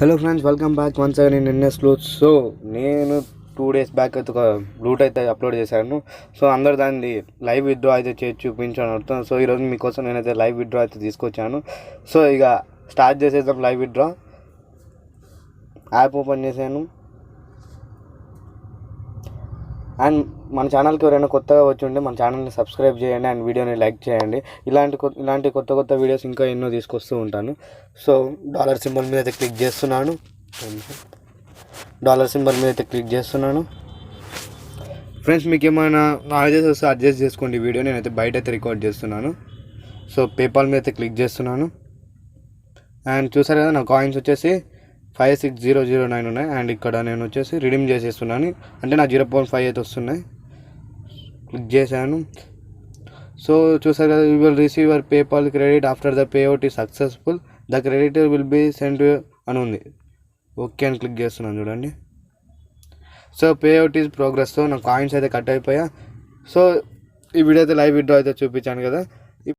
Hello friends, welcome back once again in NS loot. So నేను 2 days back అయితే ఒక loot అయితే upload చేశాను. సో అందరు దాన్ని లైవ్ విత్డ్రా అయితే చేసి చూపించాను అర్థం. సో ఈరోజు మీకోసం నేనైతే లైవ్ విత్డ్రా అయితే తీసుకొచ్చాను. సో ఇక స్టార్ట్ చేసేద్దాం లైవ్ విత్డ్రా. యాప్ ఓపెన్ చేశాను. అండ్ మన ఛానల్కి ఎవరైనా కొత్తగా వచ్చి ఉంటే మన ఛానల్ని సబ్స్క్రైబ్ చేయండి అండ్ వీడియోని లైక్ చేయండి. ఇలాంటి కొత్త వీడియోస్ ఇంకా ఎన్నో తీసుకొస్తూ ఉంటాను. సో డాలర్ సింబల్ మీద అయితే క్లిక్ చేస్తున్నాను. ఫ్రెండ్స్, మీకు ఏమైనా నాలెడ్జెస్ వస్తే అడ్జస్ట్ చేసుకోండి వీడియో. నేనైతే బయట అయితే రికార్డ్ చేస్తున్నాను. సో పేపాల్ మీద అయితే క్లిక్ చేస్తున్నాను. అండ్ చూసారు కదా, నా కాయిన్స్ వచ్చేసి 56009 ఉన్నాయి. అండ్ ఇక్కడ నేను వచ్చేసి రిడీమ్ చేసేస్తున్నాను. అంటే నా 0.5 అయితే వస్తున్నాయి. క్లిక్ చేశాను. సో చూసారు కదా, you will receive your PayPal credit after the payout is successful, the credit will be send అని ఉంది. ఓకే అని క్లిక్ చేస్తున్నాను చూడండి. So payout is progress. So నా కాయిన్స్ అయితే కట్ అయిపోయా. సో ఈ వీడియో అయితే లైవ్ విత్డ్రా అయితే చూపించాను కదా.